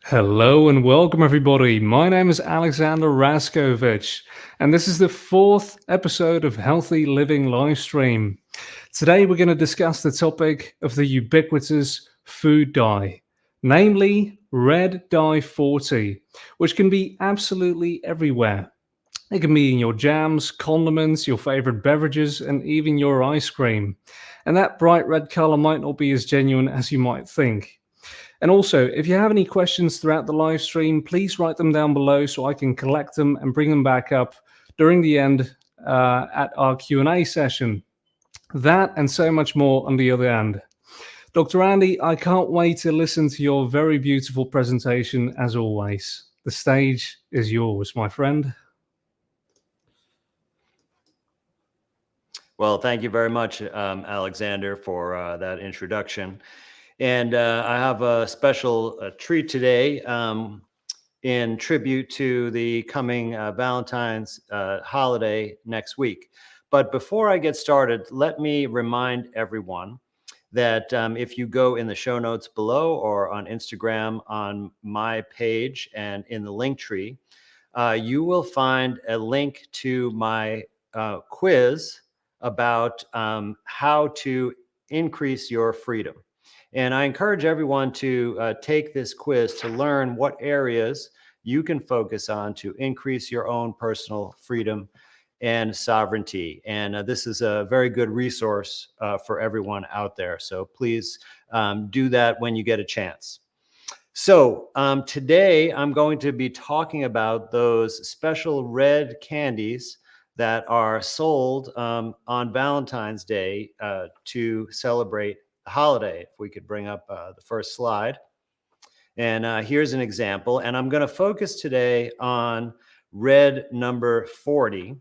Hello and welcome, everybody. My name is Alexander Raskovich, and this is the fourth episode of Healthy Living Livestream. Today, we're going to discuss the topic of the ubiquitous food dye, namely red dye 40, which can be absolutely everywhere. It can be in your jams, condiments, your favorite beverages, and even your ice cream. And that bright red color might not be as genuine as you might think. And also, if you have any questions throughout the live stream, please write them down below so I can collect them and bring them back up during the end at our Q&A session. That and so much more on the other end. Dr. Andy, I can't wait to listen to your very beautiful presentation as always. The stage is yours, my friend. Well, thank you very much, Alexander, for that introduction. And I have a special treat today in tribute to the coming Valentine's holiday next week. But before I get started, let me remind everyone that if you go in the show notes below or on Instagram on my page and in the link tree, you will find a link to my quiz about how to increase your freedom. And I encourage everyone to take this quiz to learn what areas you can focus on to increase your own personal freedom and sovereignty. And this is a very good resource for everyone out there. So please do that when you get a chance. So today I'm going to be talking about those special red candies that are sold on Valentine's Day to celebrate the holiday. If we could bring up the first slide. And here's an example. And I'm going to focus today on red number 40.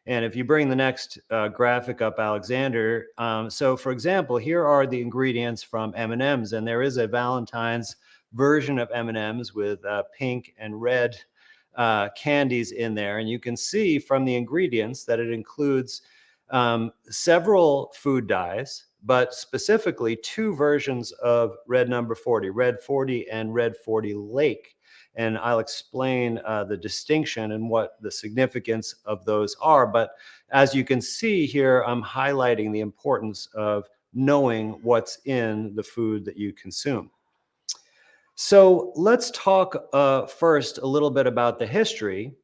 And if you bring the next graphic up, Alexander. So for example, here are the ingredients from M&Ms. And there is a Valentine's version of M&Ms with pink and red candies in there. And you can see from the ingredients that it includes several food dyes, but specifically two versions of red number 40, red 40 and red 40 Lake. And I'll explain the distinction and what the significance of those are. But as you can see here, I'm highlighting the importance of knowing what's in the food that you consume. So let's talk first a little bit about the history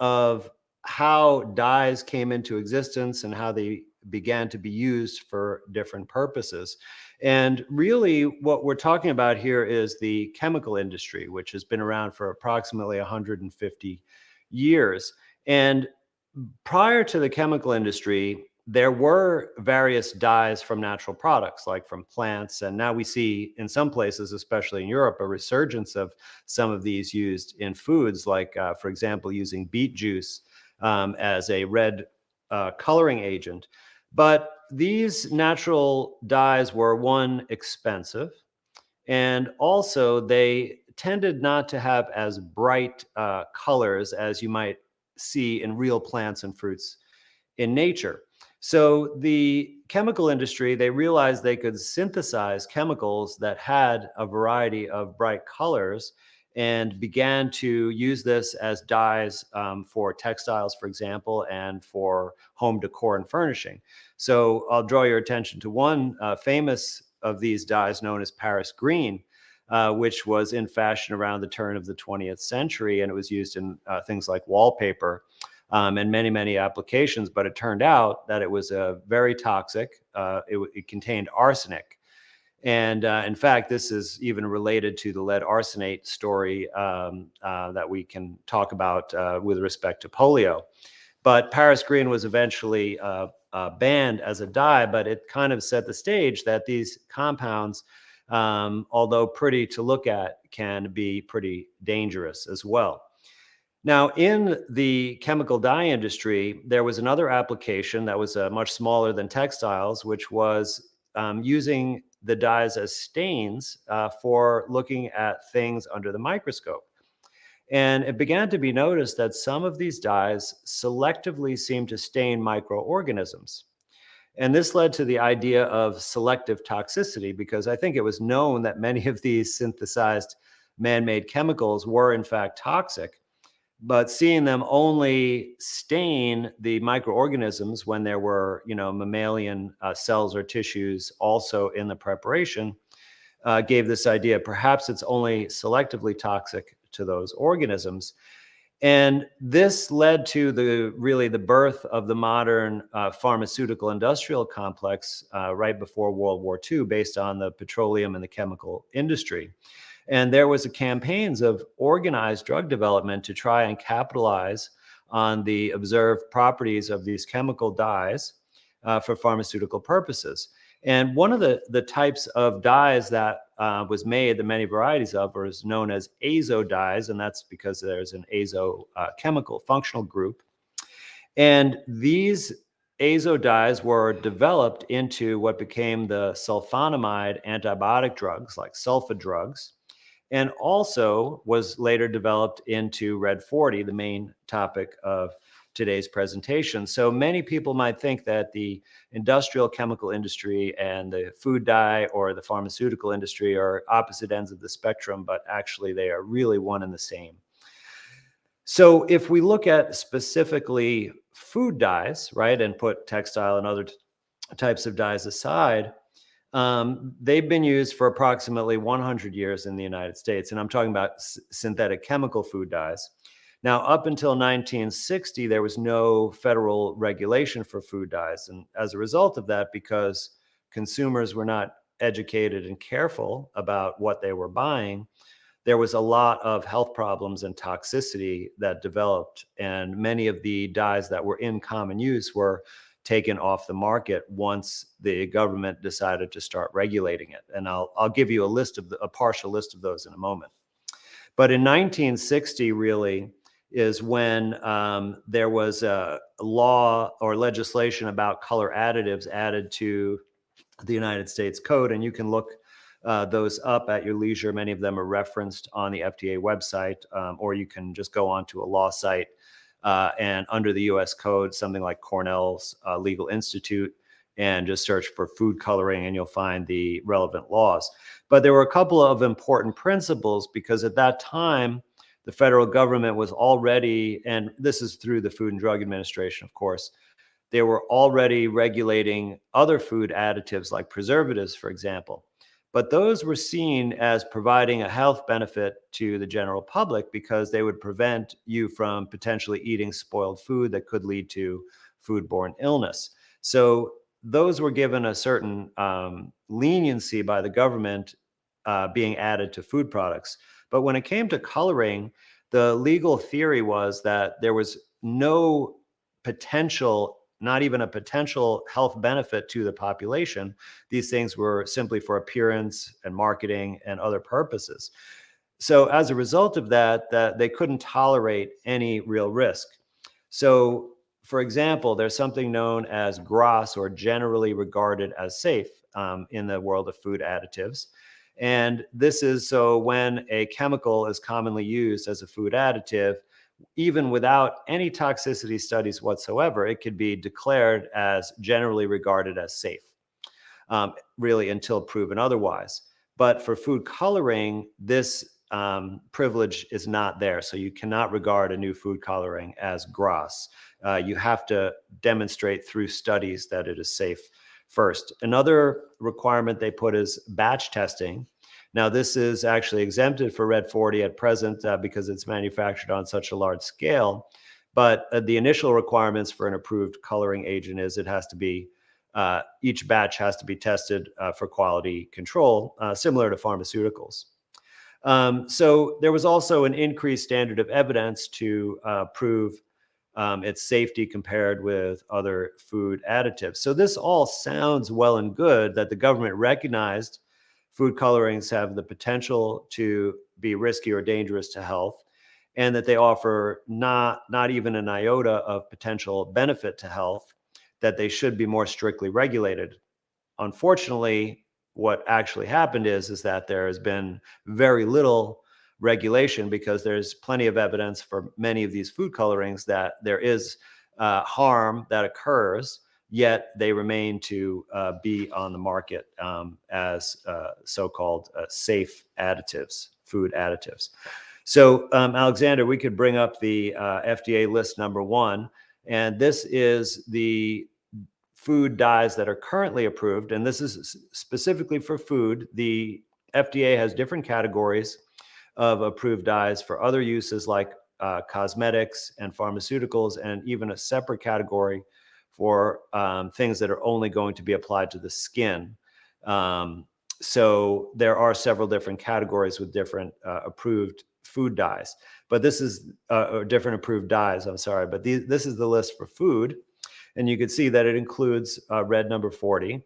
of how dyes came into existence and how they began to be used for different purposes. And really what we're talking about here is the chemical industry, which has been around for approximately 150 years. And prior to the chemical industry, there were various dyes from natural products, like from plants. And now we see in some places, especially in Europe, a resurgence of some of these used in foods, like, for example, using beet juice as a red coloring agent. But these natural dyes were, one, expensive, and also they tended not to have as bright colors as you might see in real plants and fruits in nature. So the chemical industry, they realized they could synthesize chemicals that had a variety of bright colors and began to use this as dyes for textiles, for example, and for home decor and furnishing. So I'll draw your attention to one famous of these dyes known as Paris green, which was in fashion around the turn of the 20th century, and it was used in things like wallpaper and many, many applications. But it turned out that it was very toxic. It contained arsenic. And in fact, this is even related to the lead arsenate story that we can talk about with respect to polio. But Paris green was eventually banned as a dye, but it kind of set the stage that these compounds, although pretty to look at, can be pretty dangerous as well. Now, in the chemical dye industry, there was another application that was much smaller than textiles, which was using the dyes as stains for looking at things under the microscope. And it began to be noticed that some of these dyes selectively seem to stain microorganisms. And this led to the idea of selective toxicity, because I think it was known that many of these synthesized man-made chemicals were in fact toxic, but seeing them only stain the microorganisms when there were, mammalian cells or tissues also in the preparation, gave this idea perhaps it's only selectively toxic to those organisms. And this led to the birth of the modern pharmaceutical industrial complex right before World War II, based on the petroleum and the chemical industry. And there was a campaigns of organized drug development to try and capitalize on the observed properties of these chemical dyes for pharmaceutical purposes. And one of the types of dyes that was made, the many varieties of, is known as azo dyes, and that's because there's an azo chemical functional group. And these azo dyes were developed into what became the sulfonamide antibiotic drugs, like sulfa drugs, and also was later developed into Red 40, the main topic of today's presentation. So many people might think that the industrial chemical industry and the food dye or the pharmaceutical industry are opposite ends of the spectrum, but actually they are really one and the same. So if we look at specifically food dyes, right, and put textile and other types of dyes aside, they've been used for approximately 100 years in the United States, and I'm talking about synthetic chemical food dyes. Now, up until 1960, there was no federal regulation for food dyes, and as a result of that, because consumers were not educated and careful about what they were buying, there was a lot of health problems and toxicity that developed, and many of the dyes that were in common use were taken off the market once the government decided to start regulating it. And I'll give you a partial list of those in a moment. But in 1960, really, is when there was a law or legislation about color additives added to the United States Code, and you can look those up at your leisure. Many of them are referenced on the FDA website, or you can just go onto a law site and under the US Code, something like Cornell's Legal Institute, and just search for food coloring and you'll find the relevant laws. But there were a couple of important principles, because at that time, the federal government was already, and this is through the Food and Drug Administration, of course, they were already regulating other food additives like preservatives, for example. But those were seen as providing a health benefit to the general public because they would prevent you from potentially eating spoiled food that could lead to foodborne illness. So those were given a certain leniency by the government being added to food products. But when it came to coloring, the legal theory was that there was no potential, not even a potential health benefit to the population. These things were simply for appearance and marketing and other purposes. So as a result of that, they couldn't tolerate any real risk. So for example, there's something known as GRAS, or generally regarded as safe, in the world of food additives. And this is so when a chemical is commonly used as a food additive, even without any toxicity studies whatsoever, it could be declared as generally regarded as safe, really until proven otherwise. But for food coloring, this privilege is not there. So you cannot regard a new food coloring as GRAS. You have to demonstrate through studies that it is safe first. Another requirement they put is batch testing. Now, this is actually exempted for Red 40 at present because it's manufactured on such a large scale. But the initial requirements for an approved coloring agent is it has to be, each batch has to be tested for quality control, similar to pharmaceuticals. So there was also an increased standard of evidence to prove its safety compared with other food additives. So this all sounds well and good that the government recognized food colorings have the potential to be risky or dangerous to health, and that they offer not even an iota of potential benefit to health, that they should be more strictly regulated. Unfortunately, what actually happened is that there has been very little regulation, because there's plenty of evidence for many of these food colorings that there is harm that occurs, yet they remain to be on the market as so-called safe additives. food additives. So, Alexander, we could bring up the FDA list number 1, and this is the food dyes that are currently approved, and this is specifically for food. The FDA has different categories of approved dyes for other uses like cosmetics and pharmaceuticals, and even a separate category for things that are only going to be applied to the skin. So there are several different categories with different approved food dyes, but this is different approved dyes. I'm sorry, but this is the list for food. And you can see that it includes red number 40.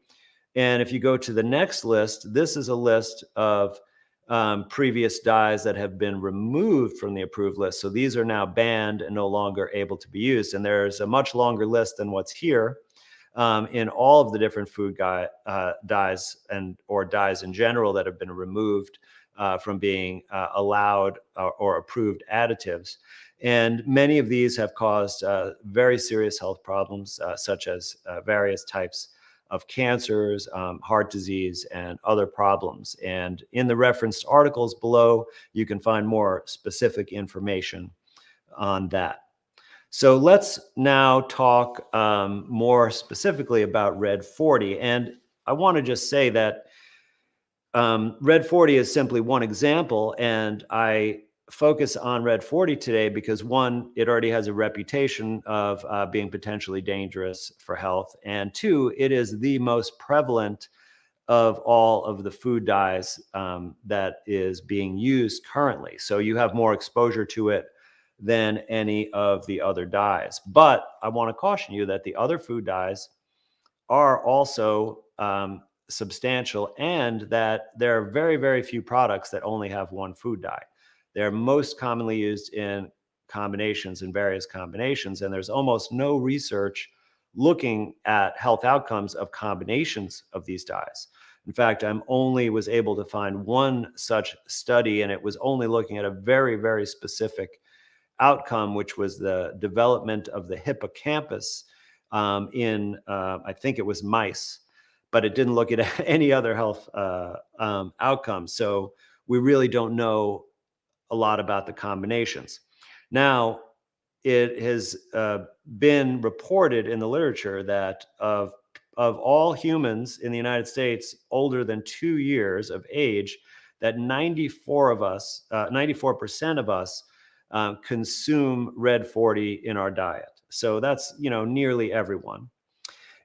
And if you go to the next list, this is a list of previous dyes that have been removed from the approved list. So these are now banned and no longer able to be used. And there's a much longer list than what's here in all of the different food dyes or dyes in general that have been removed from being allowed or approved additives. And many of these have caused very serious health problems, such as various types of cancers, heart disease, and other problems. And in the referenced articles below, you can find more specific information on that. So let's now talk more specifically about Red 40. And I want to just say that Red 40 is simply one example, and I focus on Red 40 today because, one, it already has a reputation of being potentially dangerous for health, and two, it is the most prevalent of all of the food dyes that is being used currently. So you have more exposure to it than any of the other dyes. But I want to caution you that the other food dyes are also substantial, and that there are very, very few products that only have one food dye. They're most commonly used in combinations, in various combinations, and there's almost no research looking at health outcomes of combinations of these dyes. In fact, was able to find one such study, and it was only looking at a very, very specific outcome, which was the development of the hippocampus in, I think it was mice, but it didn't look at any other health outcomes. So we really don't know a lot about the combinations. Now, it has been reported in the literature that of all humans in the United States older than 2 years of age, that 94% of us consume Red 40 in our diet. So that's, nearly everyone.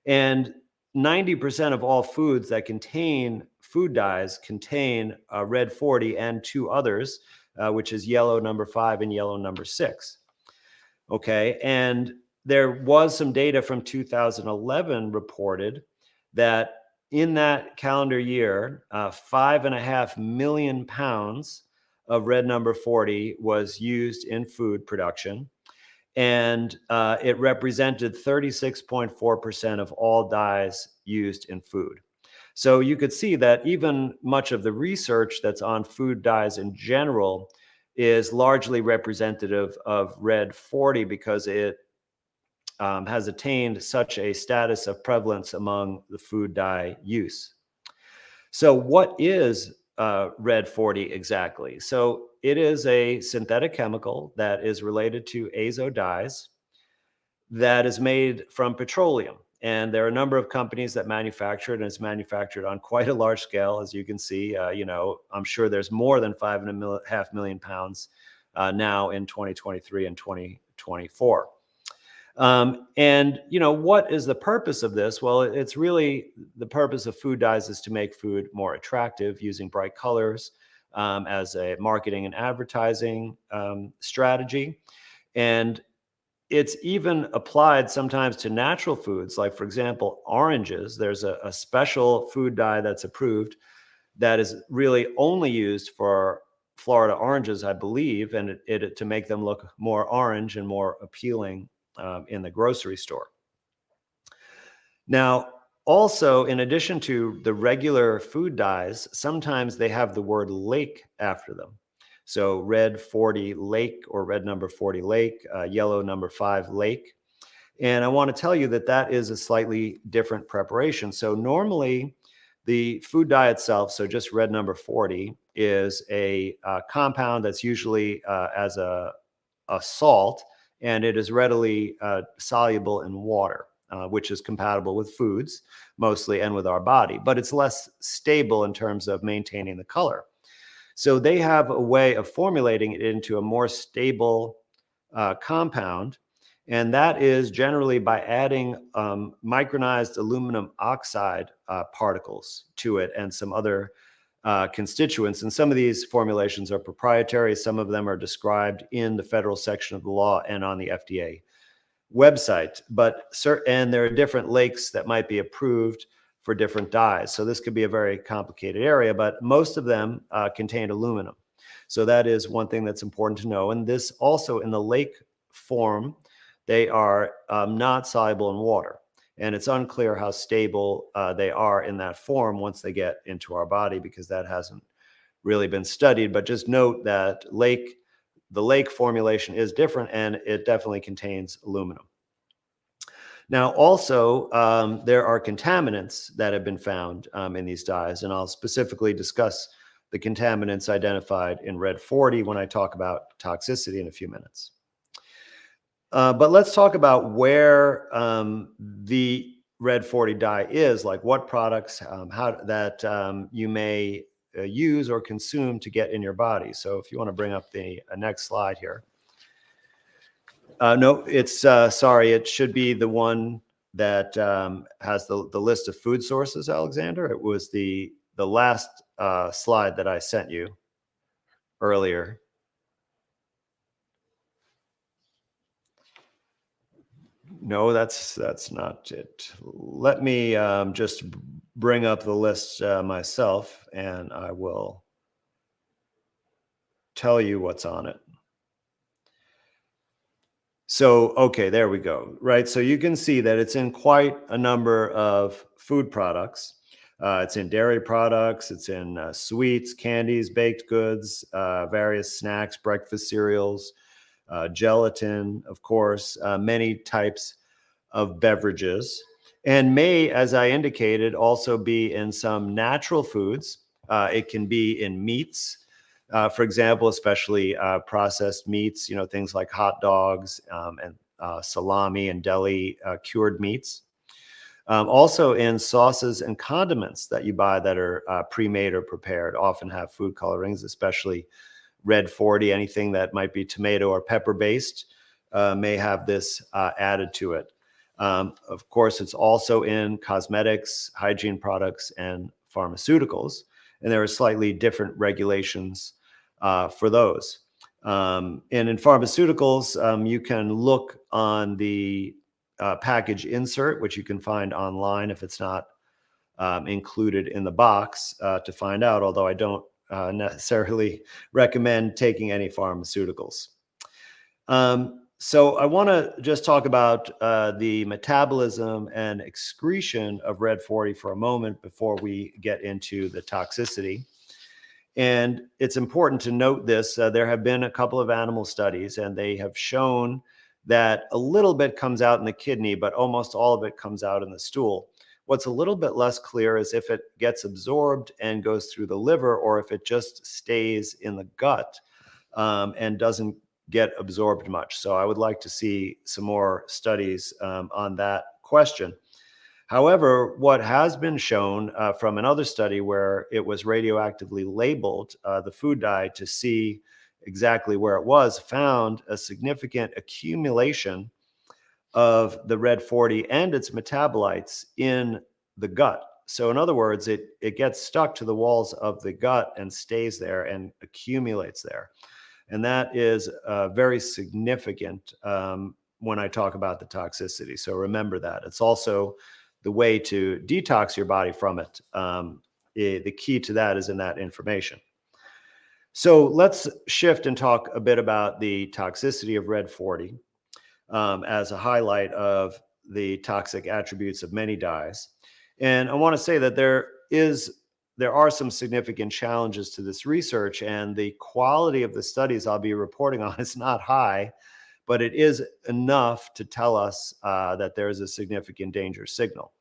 And 90% of all foods that contain food dyes contain Red 40 and two others, which is yellow number 5 and yellow number 6. Okay. And there was some data from 2011 reported that in that calendar year, 5.5 million pounds of red number 40 was used in food production. And it represented 36.4% of all dyes used in food. So you could see that even much of the research that's on food dyes in general is largely representative of Red 40 because it has attained such a status of prevalence among the food dye use. So what is Red 40 exactly? So it is a synthetic chemical that is related to azo dyes that is made from petroleum. And there are a number of companies that manufacture it, and it's manufactured on quite a large scale, as you can see. I'm sure there's more than 5.5 million pounds now in 2023 and 2024. What is the purpose of this? Well, it's really the purpose of food dyes is to make food more attractive using bright colors as a marketing and advertising strategy. And it's even applied sometimes to natural foods, like, for example, oranges. There's a special food dye that's approved that is really only used for Florida oranges, I believe, and it to make them look more orange and more appealing in the grocery store. Now, also, in addition to the regular food dyes, sometimes they have the word lake after them. So Red 40 Lake or red number 40 Lake, yellow number 5 Lake. And I want to tell you that that is a slightly different preparation. So normally the food dye itself, so just red number 40, is a compound that's usually as a salt, and it is readily soluble in water, which is compatible with foods mostly and with our body, but it's less stable in terms of maintaining the color. So they have a way of formulating it into a more stable compound, and that is generally by adding micronized aluminum oxide particles to it and some other constituents. And some of these formulations are proprietary. Some of them are described in the federal section of the law and on the FDA website. And there are different lakes that might be approved for different dyes. So this could be a very complicated area, but most of them contain aluminum. So that is one thing that's important to know. And this also, in the lake form, they are not soluble in water. And it's unclear how stable they are in that form once they get into our body, because that hasn't really been studied. But just note that the lake formulation is different, and it definitely contains aluminum. Now, also, there are contaminants that have been found in these dyes, and I'll specifically discuss the contaminants identified in Red 40 when I talk about toxicity in a few minutes. But let's talk about where the Red 40 dye is, like what products you may use or consume to get in your body. So if you want to bring up the next slide here. No, it's sorry, it should be the one that has the list of food sources, Alexander. It was the last slide that I sent you earlier. No, that's not it. Let me just bring up the list myself, and I will tell you what's on it. So, okay, there we go. Right. So you can see that it's in quite a number of food products. It's in dairy products. It's in sweets, candies, baked goods, various snacks, breakfast cereals, gelatin, of course, many types of beverages, and may, as I indicated, also be in some natural foods. It can be in meats, for example, especially processed meats, things like hot dogs and salami and deli cured meats. Also in sauces and condiments that you buy that are pre-made or prepared, often have food colorings, especially Red 40. Anything that might be tomato or pepper based may have this added to it. Of course, it's also in cosmetics, hygiene products, and pharmaceuticals, and there are slightly different regulations for those. And in pharmaceuticals, you can look on the package insert, which you can find online if it's not included in the box, to find out, although I don't necessarily recommend taking any pharmaceuticals. So I want to just talk about the metabolism and excretion of Red 40 for a moment before we get into the toxicity. And it's important to note this. There have been a couple of animal studies, and they have shown that a little bit comes out in the kidney, but almost all of it comes out in the stool. What's a little bit less clear is if it gets absorbed and goes through the liver, or if it just stays in the gut and doesn't get absorbed much. So I would like to see some more studies on that question. However, what has been shown from another study where it was radioactively labeled, the food dye, to see exactly where it was, found a significant accumulation of the Red 40 and its metabolites in the gut. So in other words, it gets stuck to the walls of the gut and stays there and accumulates there. And that is very significant when I talk about the toxicity. So remember that. It's also the way to detox your body from it. The key to that is in that information. So let's shift and talk a bit about the toxicity of Red 40 as a highlight of the toxic attributes of many dyes. And I want to say that there are some significant challenges to this research, and the quality of the studies I'll be reporting on is not high, but it is enough to tell us that there is a significant danger signal.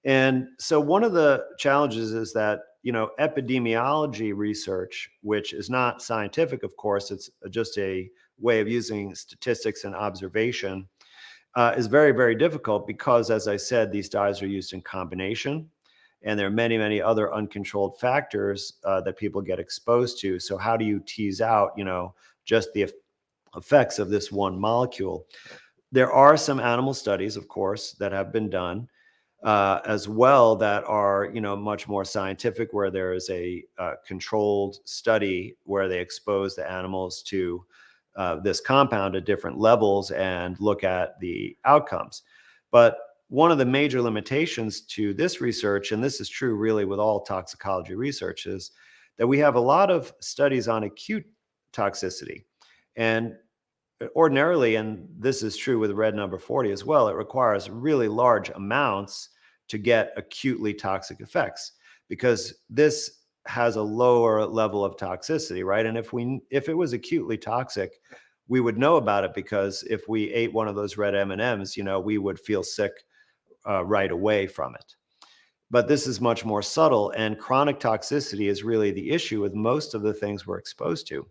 And so one of the challenges is that epidemiology research, which is not scientific, of course, it's just a way of using statistics and observation, is very, very difficult because, as I said, these dyes are used in combination. And there are many, many other uncontrolled factors that people get exposed to. So how do you tease out, just the effects of this one molecule? There are some animal studies, of course, that have been done as well that are, much more scientific, where there is a controlled study where they expose the animals to this compound at different levels and look at the outcomes. But one of the major limitations to this research, and this is true really with all toxicology research, is that we have a lot of studies on acute toxicity. And ordinarily, and this is true with red number 40 as well, it requires really large amounts to get acutely toxic effects, because this has a lower level of toxicity, right? And if it was acutely toxic, we would know about it, because if we ate one of those red M&Ms, we would feel sick right away from it. But this is much more subtle, and chronic toxicity is really the issue with most of the things we're exposed to.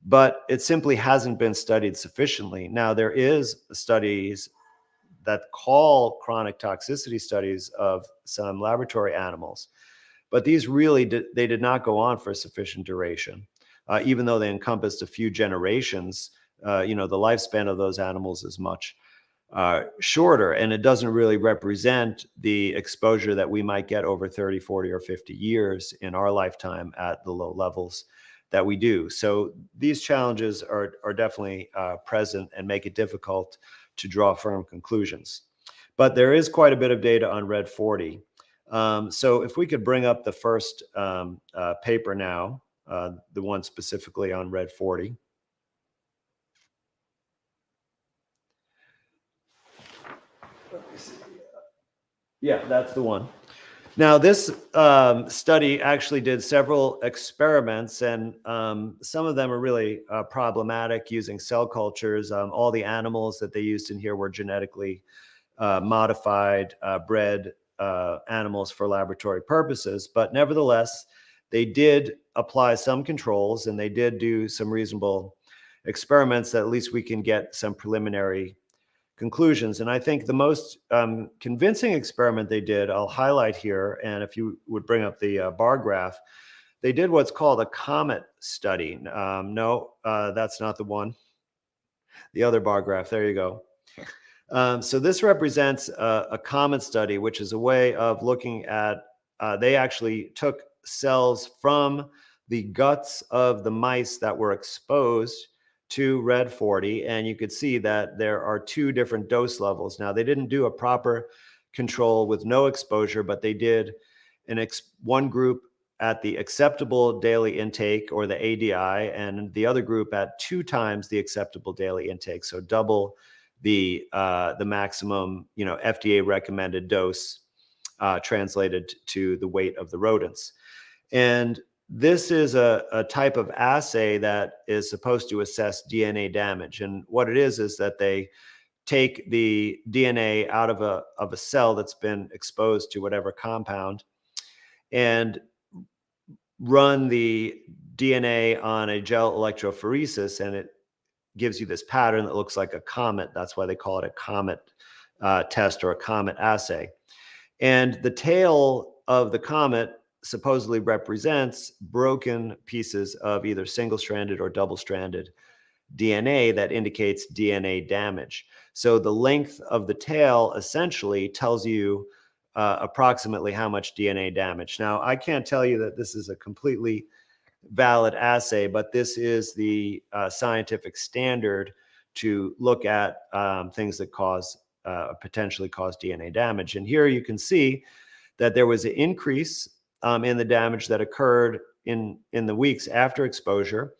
But it simply hasn't been studied sufficiently. Now, there is studies that call chronic toxicity studies of some laboratory animals, but these really they did not go on for a sufficient duration. Even though they encompassed a few generations, the lifespan of those animals is much shorter, and it doesn't really represent the exposure that we might get over 30, 40, or 50 years in our lifetime at the low levels that we do. So these challenges are definitely present and make it difficult to draw firm conclusions. But there is quite a bit of data on red 40. So if we could bring up the first paper now, the one specifically on red 40. Let me see. Yeah, that's the one. Now, this study actually did several experiments, and some of them are really problematic, using cell cultures. All the animals that they used in here were genetically modified, bred animals for laboratory purposes. But nevertheless, they did apply some controls, and they did do some reasonable experiments that at least we can get some preliminary conclusions. And I think the most convincing experiment they did, I'll highlight here, and if you would bring up the bar graph, they did what's called a comet study. No, that's not the one. The other bar graph, there you go. So this represents a comet study, which is a way of looking at, they actually took cells from the guts of the mice that were exposed to red 40, and you could see that there are two different dose levels. Now, they didn't do a proper control with no exposure, but they did one group at the acceptable daily intake, or the ADI, and the other group at 2 times the acceptable daily intake, so double the maximum FDA recommended dose translated to the weight of the rodents. And this is a type of assay that is supposed to assess DNA damage. And what it is that they take the DNA out of a cell that's been exposed to whatever compound, and run the DNA on a gel electrophoresis, and it gives you this pattern that looks like a comet. That's why they call it a comet test, or a comet assay. And the tail of the comet supposedly represents broken pieces of either single-stranded or double-stranded DNA that indicates DNA damage. So the length of the tail essentially tells you approximately how much DNA damage. Now, I can't tell you that this is a completely valid assay, but this is the scientific standard to look at things that potentially cause DNA damage. And here you can see that there was an increase in the damage that occurred in the weeks after exposure.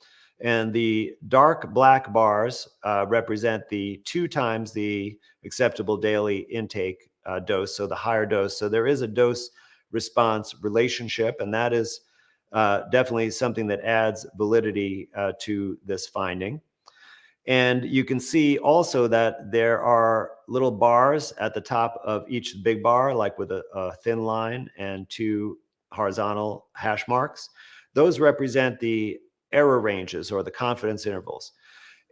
And the dark black bars represent the 2 times the acceptable daily intake dose, so the higher dose. So there is a dose response relationship, and that is definitely something that adds validity to this finding. And you can see also that there are little bars at the top of each big bar, like with a thin line, and 2 horizontal hash marks. Those represent the error ranges or the confidence intervals.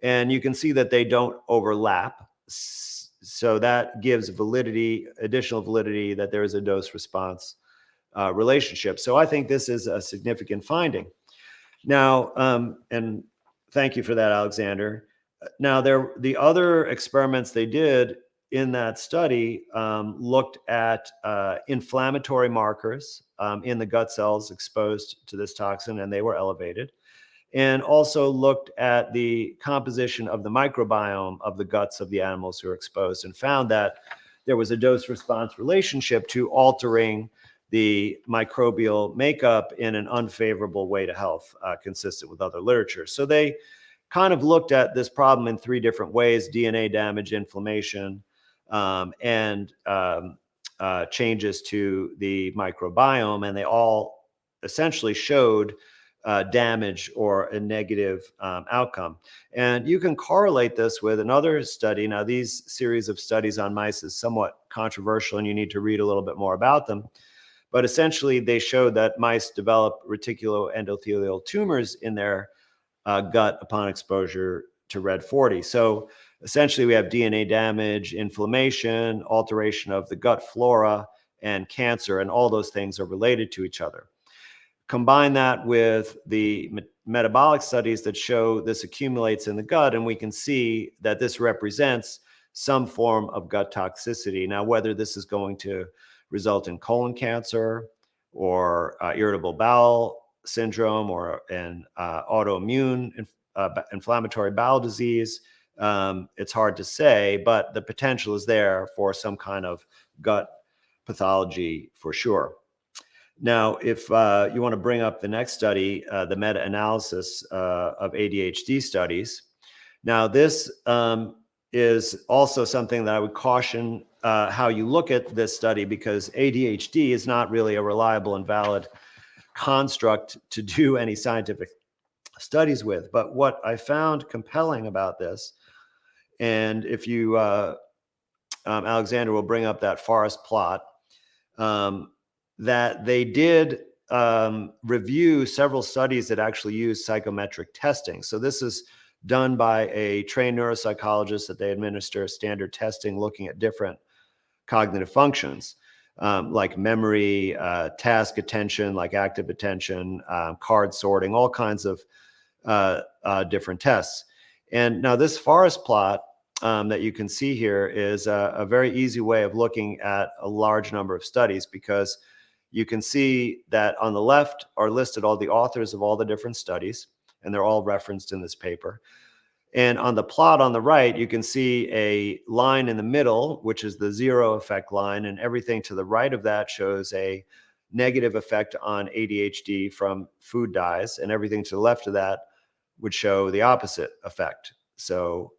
And you can see that they don't overlap. So that gives validity, additional validity, that there is a dose response relationship. So I think this is a significant finding. Now, and thank you for that, Alexander. Now, the other experiments they did in that study looked at inflammatory markers in the gut cells exposed to this toxin, and they were elevated. And also looked at the composition of the microbiome of the guts of the animals who were exposed, and found that there was a dose-response relationship to altering the microbial makeup in an unfavorable way to health, consistent with other literature. So they kind of looked at this problem in three different ways: DNA damage, inflammation, and changes to the microbiome. And they all essentially showed damage or a negative outcome. And you can correlate this with another study. Now, these series of studies on mice is somewhat controversial, and you need to read a little bit more about them. But essentially, they showed that mice develop reticuloendothelial tumors in their gut upon exposure to Red 40. So essentially, we have DNA damage, inflammation, alteration of the gut flora, and cancer, and all those things are related to each other. Combine that with the metabolic studies that show this accumulates in the gut, and we can see that this represents some form of gut toxicity. Now, whether this is going to result in colon cancer or irritable bowel syndrome or an autoimmune inflammatory bowel disease, it's hard to say, but the potential is there for some kind of gut pathology for sure. Now, if you want to bring up the next study, the meta-analysis of ADHD studies. Now, this is also something that I would caution how you look at this study, because ADHD is not really a reliable and valid construct to do any scientific studies with. But what I found compelling about this, and if you, Alexander will bring up that forest plot, that they did review several studies that actually use psychometric testing. So this is done by a trained neuropsychologist that they administer standard testing looking at different cognitive functions, like memory, task attention, like active attention, card sorting, all kinds of different tests. And now this forest plot that you can see here is a very easy way of looking at a large number of studies, because you can see that on the left are listed all the authors of all the different studies, and they're all referenced in this paper. And on the plot on the right, you can see a line in the middle, which is the zero effect line, and everything to the right of that shows a negative effect on ADHD from food dyes, and everything to the left of that would show the opposite effect. So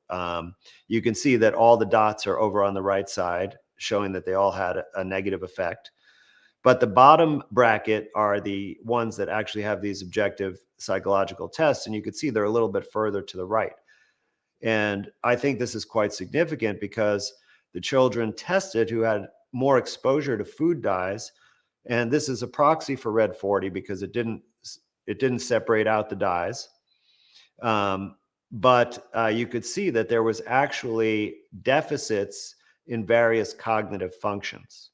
you can see that all the dots are over on the right side, showing that they all had a negative effect. But the bottom bracket are the ones that actually have these objective psychological tests, and you can see they're a little bit further to the right. And I think this is quite significant, because the children tested who had more exposure to food dyes, and this is a proxy for Red 40 because it didn't separate out the dyes. But you could see that there was actually deficits in various cognitive functions.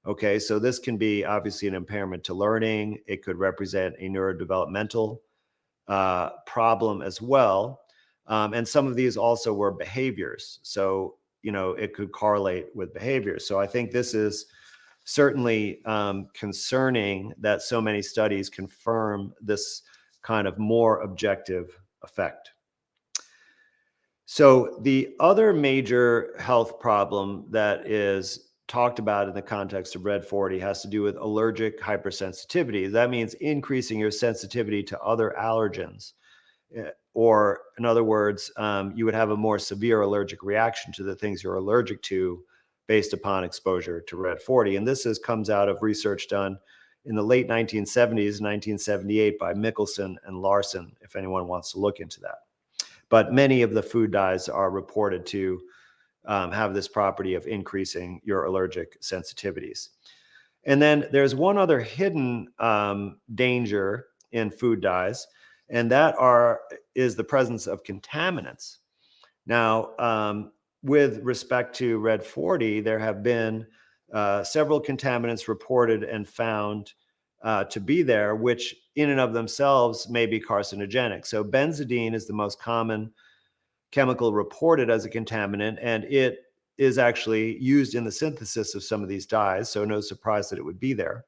Okay, so this can be obviously an impairment to learning. It could represent a neurodevelopmental problem as well. And some of these also were behaviors. So, it could correlate with behaviors. So I think this is certainly concerning that so many studies confirm this kind of more objective effect. So the other major health problem that is talked about in the context of Red 40 has to do with allergic hypersensitivity. That means increasing your sensitivity to other allergens. Or in other words, you would have a more severe allergic reaction to the things you're allergic to based upon exposure to Red 40. And this comes out of research done in the late 1970s, 1978 by Mickelson and Larson, if anyone wants to look into that. But many of the food dyes are reported to have this property of increasing your allergic sensitivities. And then there's one other hidden danger in food dyes, and that is the presence of contaminants. Now, with respect to Red 40, there have been several contaminants reported and found to be there, which in and of themselves may be carcinogenic. So benzidine is the most common chemical reported as a contaminant, and it is actually used in the synthesis of some of these dyes, so no surprise that it would be there.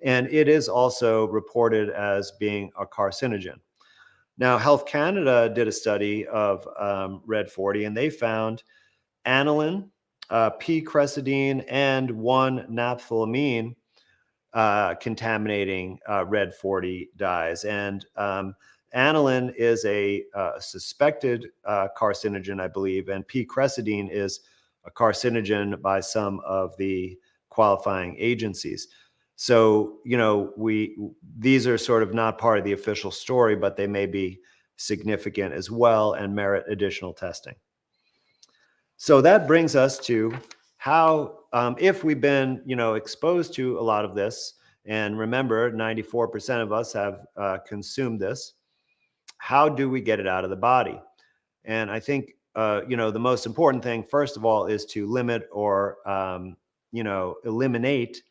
And it is also reported as being a carcinogen. Now, Health Canada did a study of Red 40, and they found aniline, P-cressidine, and 1-naphthylamine contaminating Red 40 dyes. And aniline is a suspected carcinogen, I believe, and P-cressidine is a carcinogen by some of the qualifying agencies. So, these are sort of not part of the official story, but they may be significant as well and merit additional testing. So that brings us to how, if we've been, exposed to a lot of this, and remember, 94% of us have consumed this, how do we get it out of the body? And I think, the most important thing, first of all, is to limit or, eliminate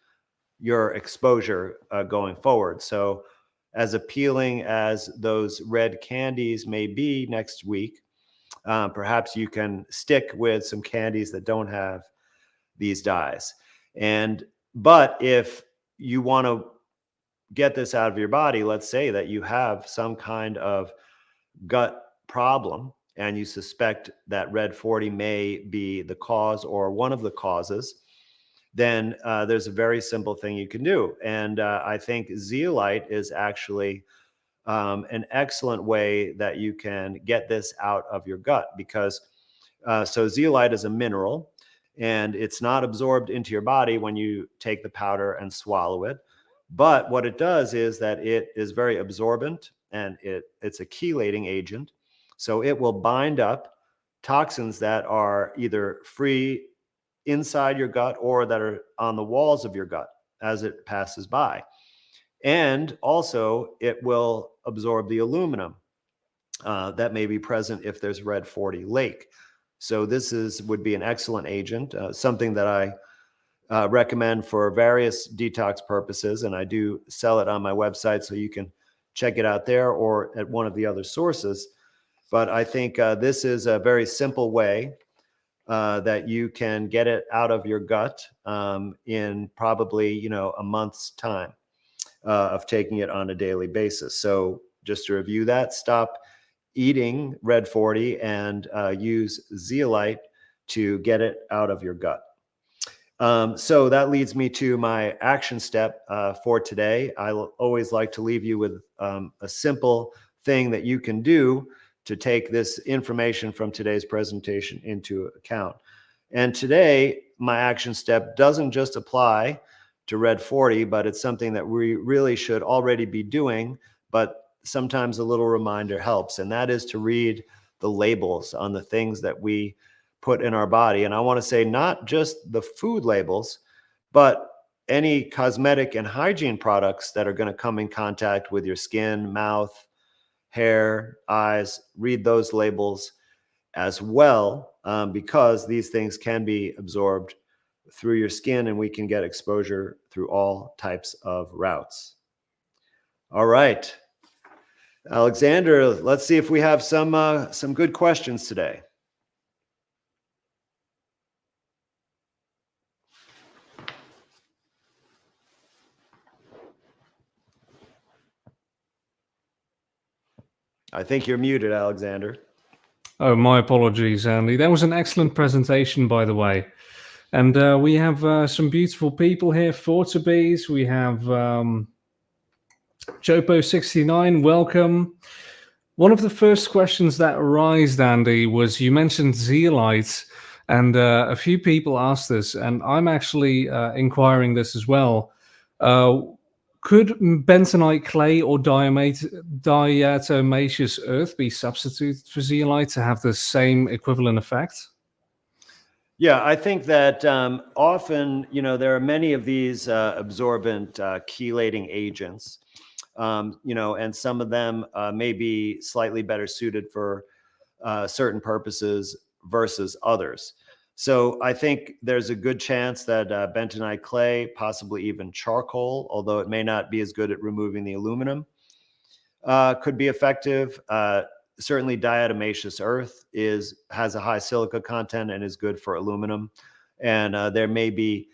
your exposure going forward. So as appealing as those red candies may be next week, perhaps you can stick with some candies that don't have these dyes. But if you want to get this out of your body, let's say that you have some kind of gut problem and you suspect that Red 40 may be the cause or one of the causes, then there's a very simple thing you can do. And I think zeolite is actually an excellent way that you can get this out of your gut, because so zeolite is a mineral and it's not absorbed into your body when you take the powder and swallow it. But what it does is that it is very absorbent, and it's a chelating agent. So it will bind up toxins that are either free inside your gut or that are on the walls of your gut as it passes by. And also it will absorb the aluminum that may be present if there's Red 40 lake. So this would be an excellent agent, something that I recommend for various detox purposes, and I do sell it on my website, so you can check it out there or at one of the other sources. But I think this is a very simple way that you can get it out of your gut in probably a month's time of taking it on a daily basis. So just to review that, stop eating Red 40 and use zeolite to get it out of your gut. So that leads me to my action step for today. I always like to leave you with a simple thing that you can do to take this information from today's presentation into account. And today, my action step doesn't just apply to Red 40, but it's something that we really should already be doing, but sometimes a little reminder helps. And that is to read the labels on the things that we put in our body. And I want to say not just the food labels, but any cosmetic and hygiene products that are going to come in contact with your skin, mouth, hair, eyes. Read those labels as well, because these things can be absorbed through your skin, and we can get exposure through all types of routes. All right, Alexander, let's see if we have some good questions today. I think you're muted, Alexander. Oh, my apologies, Andy. That was an excellent presentation, by the way. And we have some beautiful people here. Fortebees. We have Chopo69. Welcome. One of the first questions that arose, Andy, was you mentioned zeolite, and a few people asked this, and I'm actually inquiring this as well. Could bentonite clay or diatomaceous earth be substituted for zeolite to have the same equivalent effect? Yeah, I think that often, there are many of these absorbent chelating agents, and some of them may be slightly better suited for certain purposes versus others. So I think there's a good chance that bentonite clay, possibly even charcoal, although it may not be as good at removing the aluminum, could be effective. Certainly, diatomaceous earth has a high silica content and is good for aluminum, and there may be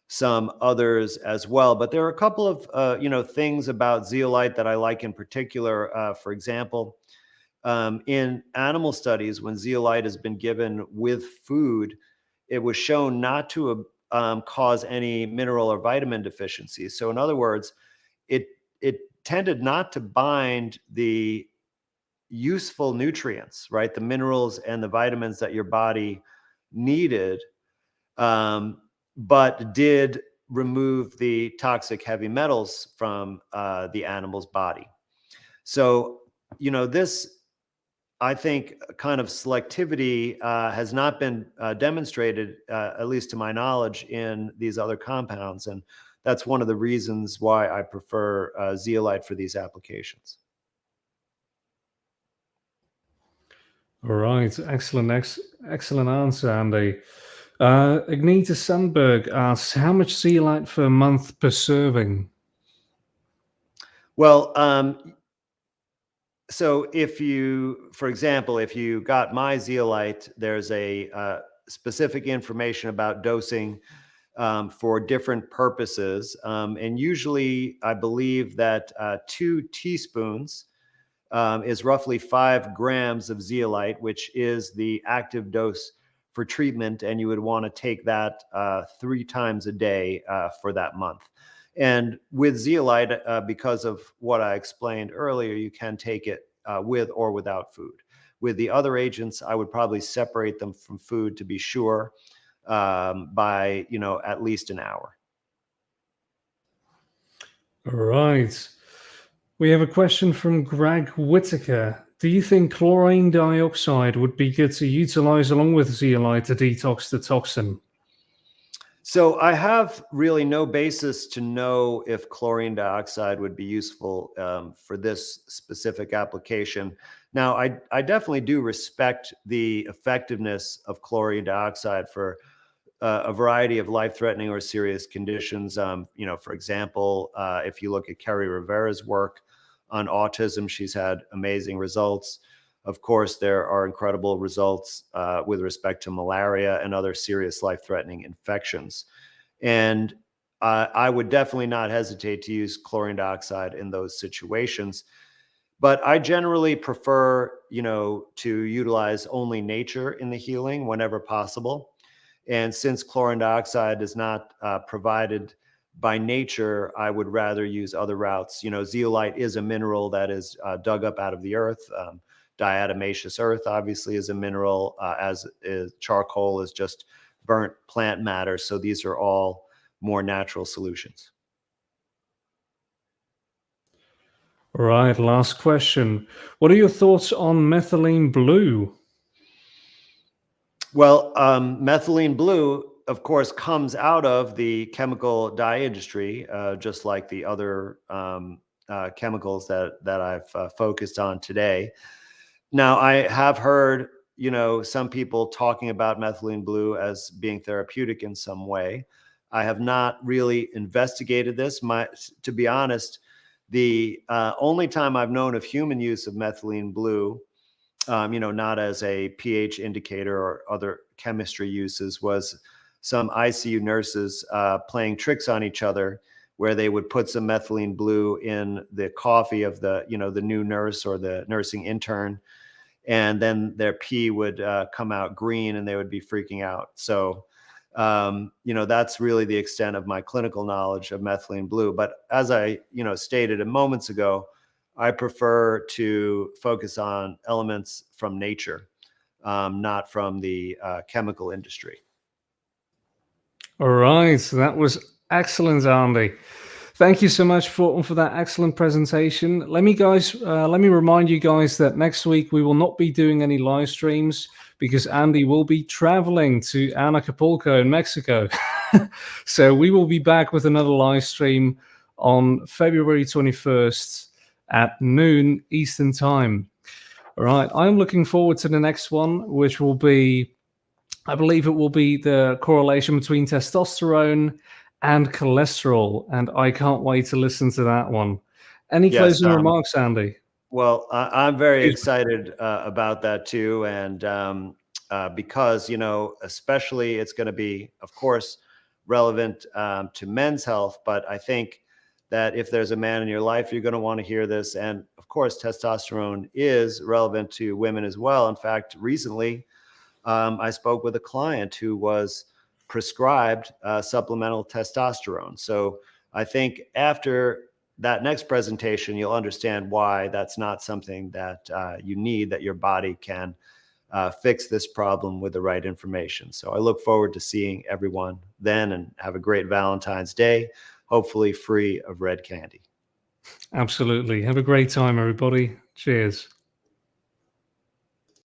some others as well. But there are a couple of things about zeolite that I like in particular. For example, in animal studies, when zeolite has been given with food, it was shown not to cause any mineral or vitamin deficiencies. So, in other words, it it tended not to bind the useful nutrients, right? The minerals and the vitamins that your body needed, um, but did remove the toxic heavy metals from the animal's body. So, this, I think, kind of selectivity has not been demonstrated, at least to my knowledge, in these other compounds. And that's one of the reasons why I prefer zeolite for these applications. All right, excellent answer, Andy. Ignita Sandberg asks, how much zeolite per month per serving? Well, so for example, if you got my zeolite, there's a specific information about dosing for different purposes. And usually, I believe that 2 teaspoons is roughly 5 grams of zeolite, which is the active dose for treatment. And you would want to take that 3 times a day for that month. And with zeolite, because of what I explained earlier, you can take it with or without food. With the other agents, I would probably separate them from food to be sure, by at least an hour. All right. We have a question from Greg Whitaker. Do you think chlorine dioxide would be good to utilize along with zeolite to detox the toxin? So I have really no basis to know if chlorine dioxide would be useful for this specific application. Now, I definitely do respect the effectiveness of chlorine dioxide for a variety of life-threatening or serious conditions. For example, if you look at Kerry Rivera's work on autism, she's had amazing results. Of course, there are incredible results with respect to malaria and other serious life-threatening infections. And I would definitely not hesitate to use chlorine dioxide in those situations. But I generally prefer, to utilize only nature in the healing whenever possible. And since chlorine dioxide is not provided by nature, I would rather use other routes. Zeolite is a mineral that is dug up out of the earth. Diatomaceous earth obviously is a mineral, as is charcoal is just burnt plant matter. So these are all more natural solutions. All right, last question. What are your thoughts on methylene blue? Well, methylene blue, of course, comes out of the chemical dye industry, just like the other chemicals that I've focused on today. Now, I have heard, some people talking about methylene blue as being therapeutic in some way. I have not really investigated this. To be honest, the only time I've known of human use of methylene blue, not as a pH indicator or other chemistry uses, was some ICU nurses playing tricks on each other, where they would put some methylene blue in the coffee of the new nurse or the nursing intern, and then their pee would come out green and they would be freaking out. So, that's really the extent of my clinical knowledge of methylene blue. But as I, stated a moments ago, I prefer to focus on elements from nature, not from the chemical industry. All right, so that was excellent, Andy. Thank you so much for that excellent presentation. Let me remind you guys that next week we will not be doing any live streams because Andy will be traveling to Acapulco in Mexico. So we will be back with another live stream on February 21st at noon Eastern Time. All right, I'm looking forward to the next one, which will be, I believe it will be the correlation between testosterone and cholesterol, and I can't wait to listen to that one. Any Yes. closing remarks, Andy? Well, I'm very Excuse me. excited about that too, and because especially it's going to be, of course, relevant to men's health. But I think that if there's a man in your life, you're going to want to hear this. And of course, testosterone is relevant to women as well. In fact, recently I spoke with a client who was prescribed supplemental testosterone. So I think after that next presentation, you'll understand why that's not something that you need, that your body can fix this problem with the right information. So I look forward to seeing everyone then, and have a great Valentine's Day, hopefully free of red candy. Absolutely. Have a great time, everybody. Cheers.